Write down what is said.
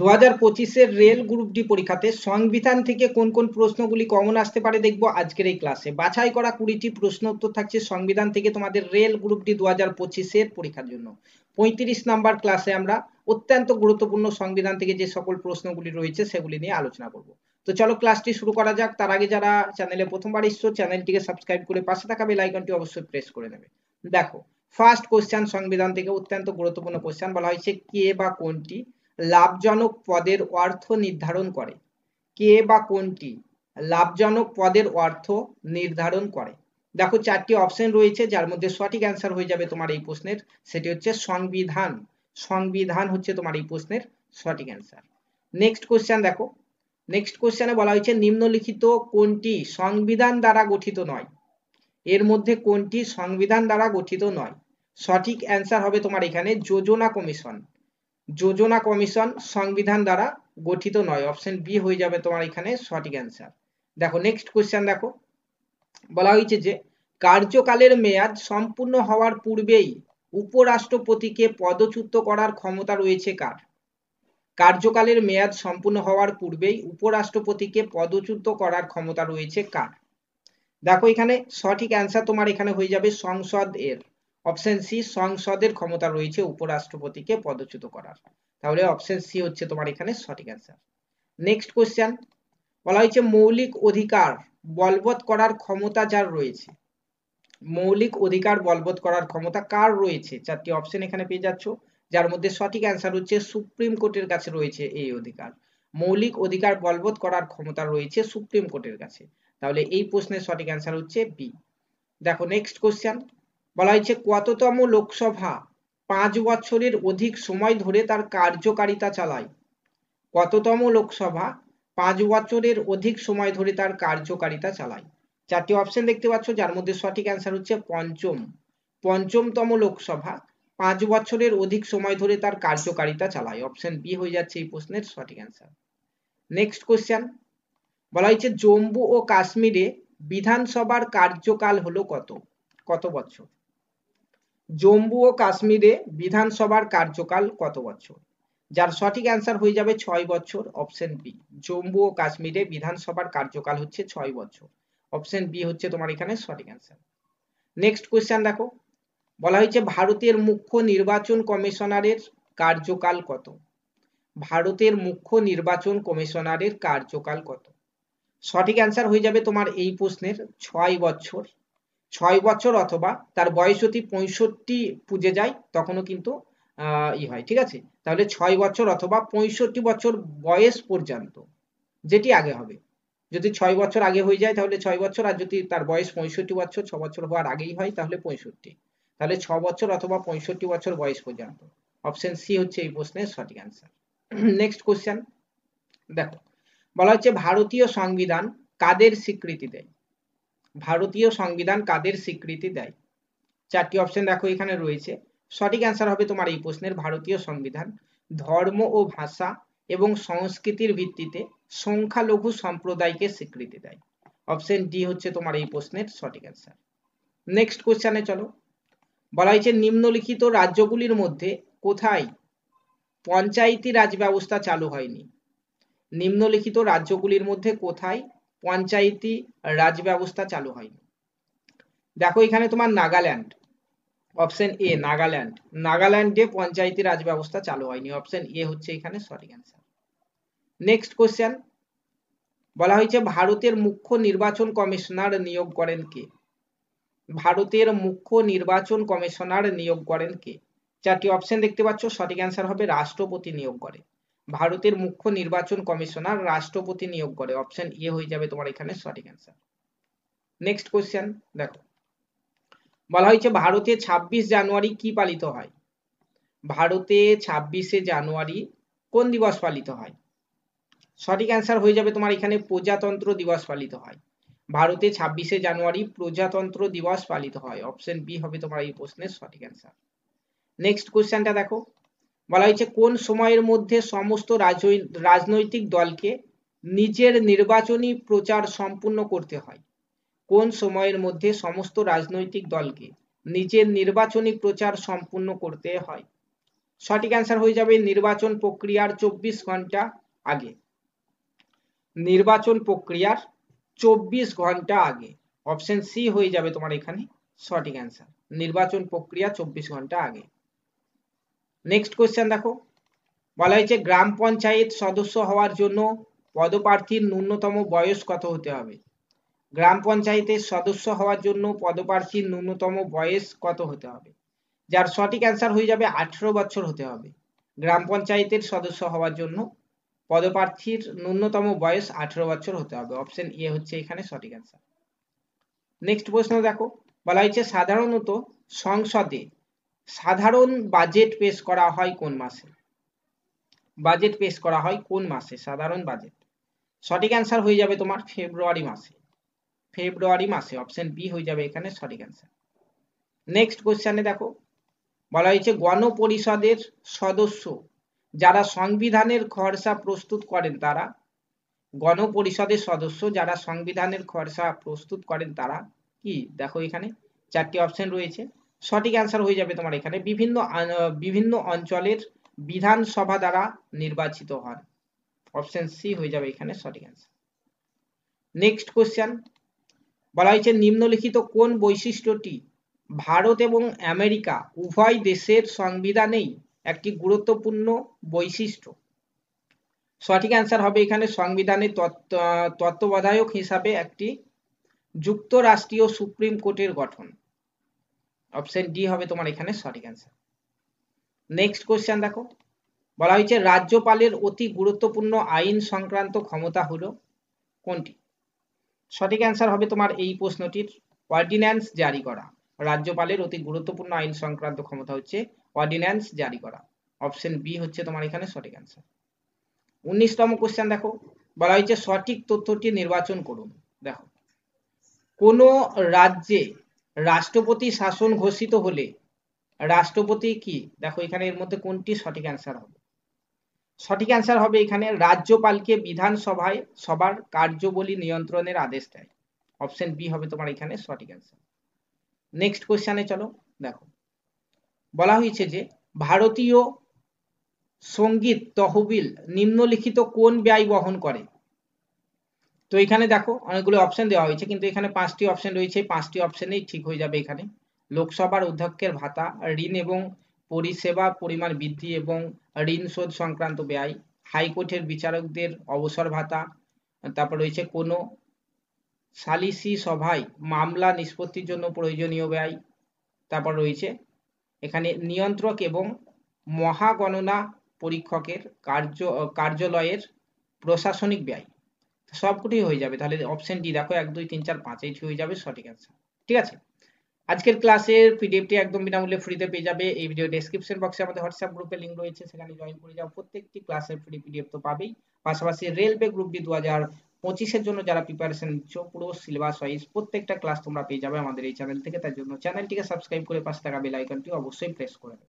2025-এর rail group D পরীক্ষাতে সংবিধান থেকে কোন কোন প্রশ্নগুলি কমন আসতে পারে দেখবো আজকের এই ক্লাসে। বাছাই করা 20টি প্রশ্ন উত্তর থাকছে সংবিধান থেকে তোমাদের রেল গ্রুপ ডি 2025-এর পরীক্ষার জন্য। 35 নাম্বার ক্লাসে আমরা অত্যন্ত গুরুত্বপূর্ণ সংবিধান থেকে যে সকল প্রশ্নগুলি রয়েছে সেগুলি নিয়ে আলোচনা করব। তো চলো ক্লাসটি শুরু করা যাক। তার আগে যারা চ্যানেলে প্রথমবার এসছো চ্যানেলটিকে সাবস্ক্রাইব করে পাশে থাকা বেল আইকনটি অবশ্যই প্রেস করে নেবে। দেখো, ফার্স্ট কোশ্চেন সংবিধান থেকে অত্যন্ত গুরুত্বপূর্ণ কোশ্চেন, বলা হয়েছে কে বা কোনটি লাভজনক পদের অর্থ নির্ধারণ করে। কে বা কোনটি লাভজনক পদের অর্থ নির্ধারণ করে। দেখো, চারটি অপশন রয়েছে, যার মধ্যে সঠিক অ্যান্সার হয়ে যাবে তোমার এই প্রশ্নের, সেটি হচ্ছে সংবিধান। সংবিধান হচ্ছে তোমার এই প্রশ্নের সঠিক অ্যান্সার। নেক্সট কোশ্চেন দেখো, নেক্সট কোশ্চেনে বলা হয়েছে নিম্নলিখিত কোনটি সংবিধান দ্বারা গঠিত নয়। এর মধ্যে কোনটি সংবিধান দ্বারা গঠিত নয়। সঠিক অ্যান্সার হবে তোমার এখানে যোজনা কমিশন। যোজনা কমিশন সংবিধান দ্বারা গঠিত নয়, অপশন বি হয়ে যাবে তোমার এখানে সঠিক অ্যান্সার। দেখো নেক্সট কোশ্চেন দেখো, বলা হয়েছে যে কার্যকালের মেয়াদ সম্পূর্ণ হওয়ার পূর্বেই উপরাষ্ট্রপতিকে পদচ্যুত করার ক্ষমতা রয়েছে কার। কার্যকালের মেয়াদ সম্পূর্ণ হওয়ার পূর্বেই উপরাষ্ট্রপতিকে পদচ্যুত করার ক্ষমতা রয়েছে কার। দেখো এখানে সঠিক অ্যান্সার তোমার এখানে হয়ে যাবে সংসদ এর, অপশন সি, সংসদের ক্ষমতা রয়েছে উপরাষ্ট্রপতিকে পদচ্যুত করার। তাহলে অপশন সি হচ্ছে তোমার এখানে সঠিক অ্যান্সার। নেক্সট কোশ্চেন, বলা হয়েছে মৌলিক অধিকার বলবৎ করার ক্ষমতা যার রয়েছে। মৌলিক অধিকার বলবৎ করার ক্ষমতা কার রয়েছে। চারটি অপশন এখানে পেয়ে যাচ্ছ, যার মধ্যে সঠিক অ্যান্সার হচ্ছে সুপ্রিম কোর্টের কাছে রয়েছে এই অধিকার। মৌলিক অধিকার বলবৎ করার ক্ষমতা রয়েছে সুপ্রিম কোর্টের কাছে। তাহলে এই প্রশ্নের সঠিক অ্যান্সার হচ্ছে বি। দেখো নেক্সট কোশ্চেন, বলা হয়েছে কততম লোকসভা 5 বছরের অধিক সময় ধরে তার কার্যকারিতা চালায়। কততম লোকসভা 5 বছরের অধিক সময় ধরে তার কার্যকারিতা চালায়। চারটি অপশন দেখতে পাচ্ছ, যার মধ্যে সঠিক অ্যান্সার হচ্ছে পঞ্চম। পঞ্চমতম লোকসভা 5 বছরের অধিক সময় ধরে তার কার্যকারিতা চালায়, অপশন বি হয়ে যাচ্ছে এই প্রশ্নের সঠিক অ্যান্সার। নেক্সট কোশ্চেন, বলা হয়েছে জম্মু ও কাশ্মীরে বিধানসভার কার্যকাল হলো কত। কত বছর। জম্মু ও কাশ্মীরে বিধানসভার কার্যকাল কত বছর। যার সঠিক অ্যান্সার হয়ে যাবে 6 বছর, অপশন বি। জম্মু ও কাশ্মীরে বিধানসভার কার্যকাল হচ্ছে 6 বছর, অপশন বি হচ্ছে তোমার এখানে সঠিক অ্যান্সার। নেক্সট কোশ্চেন দেখো, বলা হয়েছে ভারতের মুখ্য নির্বাচন কমিশনারের কার্যকাল কত। ভারতের মুখ্য নির্বাচন কমিশনারের কার্যকাল কত। সঠিক অ্যান্সার হয়ে যাবে তোমার এই প্রশ্নের 6 বছর। 6 বছর অথবা তার বয়স যদি 65 পুজে যায় তখনও কিন্তু হয়, ঠিক আছে। তাহলে 6 বছর অথবা 65 বছর বয়স পর্যন্ত, যেটি আগে হবে। যদি 6 বছর আগে হয়ে যায় তাহলে 6 বছর, আর যদি তার বয়স 65 বছর, 6 বছর হওয়ার আগেই হয় তাহলে 65। তাহলে 6 বছর অথবা 65 বছর বয়স পর্যন্ত, অপশন সি হচ্ছে এই প্রশ্নের সঠিক অ্যান্সার। নেক্সট কোশ্চেন দেখো, বলা হচ্ছে ভারতীয় সংবিধান কাদের স্বীকৃতি দেয়। ভারতীয় সংবিধান কাদের স্বীকৃতি দেয়। চারটি অপশন দেখো এখানে রয়েছে, সঠিক অ্যান্সার হবে তোমার এই প্রশ্নের ভারতীয় সংবিধান ধর্ম ও ভাষা এবং সংস্কৃতির ভিত্তিতে সংখ্যালঘু সম্প্রদায়কে স্বীকৃতি দেয়, অপশন ডি হচ্ছে তোমার এই প্রশ্নের সঠিক অ্যান্সার। নেক্সট কোশ্চেনে চলো, বলা হয়েছে নিম্নলিখিত রাজ্যগুলির মধ্যে কোথায় পঞ্চায়েতি রাজ ব্যবস্থা চালু হয়নি। নিম্নলিখিত রাজ্যগুলির মধ্যে কোথায় পঞ্চায়েতি রাজ ব্যবস্থা চালু হয়নি। দেখো এখানে তোমার নাগাল্যান্ড, অপশন এ নাগাল্যান্ড। নাগাল্যান্ডে পঞ্চায়েতি রাজ ব্যবস্থা চালু হয়নি, অপশন এ হচ্ছে এখানে সঠিক অ্যান্সার। নেক্সট কোশ্চেন, বলা হয়েছে ভারতের মুখ্য নির্বাচন কমিশনার নিয়োগ করেন কে। ভারতের মুখ্য নির্বাচন কমিশনার নিয়োগ করেন কে। চারটি অপশন দেখতে পাচ্ছ, সঠিক অ্যান্সার হবে রাষ্ট্রপতি নিয়োগ করে। ভারতের মুখ্য নির্বাচন কমিশনার রাষ্ট্রপতি নিয়োগ করে, অপশন এ হয়ে যাবে তোমার এখানে সঠিক অ্যান্সার। নেক্সট কোশ্চেন দেখো, বলা হয়েছে ভারতে 26 জানুয়ারি কি পালিত হয়। ভারতে 26শে জানুয়ারি কোন দিবস পালিত হয়। সঠিক অ্যান্সার হয়ে যাবে তোমার এখানে প্রজাতন্ত্র দিবস পালিত হয়। ভারতে 26শে জানুয়ারি প্রজাতন্ত্র দিবস পালিত হয়, অপশন বি হবে তোমার এই প্রশ্নের সঠিক অ্যান্সার। নেক্সট কোশ্চেনটা দেখো, বলা হয়েছে কোন সময়ের মধ্যে সমস্ত রাজনৈতিক দলকে নিজের নির্বাচনী প্রচার সম্পূর্ণ করতে হয়। কোন সময়ের মধ্যে সমস্ত রাজনৈতিক দলকে নিজের নির্বাচনী প্রচার সম্পূর্ণ করতে হয়। সঠিক অ্যান্সার হয়ে যাবে নির্বাচন প্রক্রিয়ার 24 ঘন্টা আগে। নির্বাচন প্রক্রিয়ার 24 ঘন্টা আগে, অপশন সি হয়ে যাবে তোমার এখানে সঠিক অ্যান্সার, নির্বাচন প্রক্রিয়া 24 ঘন্টা আগে। নেক্সট কোশ্চেন দেখো, বলা হয়েছে গ্রাম পঞ্চায়েত সদস্য হওয়ার জন্য পদপ্রার্থীর ন্যূনতম বয়স কত হতে হবে? গ্রাম পঞ্চায়েতের সদস্য হওয়ার জন্য পদপ্রার্থীর ন্যূনতম বয়স কত হতে হবে? যার সঠিক অ্যান্সার হয়ে যাবে 18 বছর হতে হবে। গ্রাম পঞ্চায়েতের সদস্য হওয়ার জন্য পদপ্রার্থীর ন্যূনতম বয়স 18 বছর হতে হবে, অপশন এ হচ্ছে এখানে সঠিক অ্যান্সার। নেক্সট প্রশ্ন দেখো, বলা হয়েছে সাধারণত সংসদে সাধারণ বাজেট পেশ করা হয় কোন মাসে? বাজেট পেশ করা হয় কোন মাসে সাধারণ বাজেট? সঠিক অ্যান্সার হয়ে যাবে তোমার ফেব্রুয়ারি মাসে। ফেব্রুয়ারি মাসে, অপশন বি হয়ে যাবে এখানে সঠিক অ্যান্সার। নেক্সট কোশ্চেনে দেখো, বলা হয়েছে গণপরিষদের সদস্য যারা সংবিধানের খসড়া প্রস্তুত করেন তারা, গণপরিষদের সদস্য যারা সংবিধানের খসড়া প্রস্তুত করেন তারা কি? দেখো এখানে চারটি অপশন রয়েছে, সঠিক অ্যান্সার হয়ে যাবে তোমার এখানে বিভিন্ন অঞ্চলের বিধানসভা দ্বারা নির্বাচিত হন, অপশন সি হয়ে যাবে এখানে সঠিক অ্যান্সার। নেক্সট কোশ্চেন, বলা হয়েছে নিম্নলিখিত কোন বৈশিষ্ট্যটি ভারত এবং আমেরিকা উভয় দেশের সংবিধানেই একটি গুরুত্বপূর্ণ বৈশিষ্ট্য? সঠিক অ্যান্সার হবে এখানে সংবিধানের তত্ত্বাবধায়ক হিসাবে একটি যুক্তরাষ্ট্রীয় সুপ্রিম কোর্টের গঠন, অপশন ডি হবে তোমার এখানে সঠিক অ্যান্সার। নেক্সট কোশ্চেন দেখো, বলা হয়েছে রাজ্যপালের অতি গুরুত্বপূর্ণ আইন সংক্রান্ত ক্ষমতা হলো কোনটি? সঠিক অ্যান্সার হবে তোমার এই প্রশ্নটির অর্ডিন্যান্স জারি করা। রাজ্যপালের অতি গুরুত্বপূর্ণ আইন সংক্রান্ত ক্ষমতা হচ্ছে অর্ডিন্যান্স জারি করা, অপশন বি হচ্ছে তোমার এখানে সঠিক অ্যান্সার। 19তম কোশ্চেন দেখো, বলা হয়েছে সঠিক তথ্যটি নির্বাচন করুন। দেখো, কোন রাজ্যে রাষ্ট্রপতি শাসন ঘোষিত হলে রাষ্ট্রপতি কি? দেখো এখানে এর মধ্যে কোনটি সঠিক অ্যান্সার হবে? সঠিক অ্যান্সার হবে এখানে রাজ্যপালকে বিধানসভায় সবার কার্যাবলী নিয়ন্ত্রণের আদেশ দেয়, অপশন বি হবে তোমার এখানে সঠিক অ্যান্সার। নেক্সট কোশ্চেনে চলো দেখো, বলা হয়েছে যে ভারতীয় সঙ্গীত তহবিল নিম্নলিখিত কোন ব্যয় বহন করে? তো এখানে দেখো অনেকগুলো অপশন দেওয়া হয়েছে, কিন্তু এখানে 5টি অপশন রয়েছে, 5টি অপশনেই ঠিক হয়ে যাবে এখানে। লোকসভার অধ্যক্ষের ভাতা, ঋণ এবং পরিষেবা পরিমাণ বৃদ্ধি এবং ঋণ শোধ সংক্রান্ত ব্যয়, হাইকোর্টের বিচারকদের অবসর ভাতা, তারপর রয়েছে কোনো সালিসি সভায় মামলা নিষ্পত্তির জন্য প্রয়োজনীয় ব্যয়, তারপর রয়েছে এখানে নিয়ন্ত্রক এবং মহাগণনা পরীক্ষকের কার্যালয়ের প্রশাসনিক ব্যয়। সবকটি হয়ে যাবে, তাহলে অপশন ডি দেখো 1 2 3 4 5 এইটি হয়ে যাবে সঠিক অ্যান্সার। ঠিক আছে, আজকের ক্লাসের পিডিএফটি একদম বিনামূল্যে ফ্রিতে পেয়ে যাবে। এই ভিডিও ডেসক্রিপশন বক্সে আমাদের হোয়াটসঅ্যাপ গ্রুপের লিংক রয়েছে, সেখানে জয়েন করে যাও। প্রত্যেকটি ক্লাসের ফ্রি পিডিএফ তো পাবেই, পাশাপাশি রেলওয়ে গ্রুপ ডি 2025 জন্য যারা প্রিপারেশন নিচ্ছ পুরো সিলেবাস ওয়াইজ প্রত্যেকটা ক্লাস তোমরা পেয়ে যাবে আমাদের এই চ্যানেল থেকে। তার জন্য চ্যানেলটিকে সাবস্ক্রাইব করে পাশে থাকা বেল আইকনটি অবশ্যই প্রেস করে দেবে।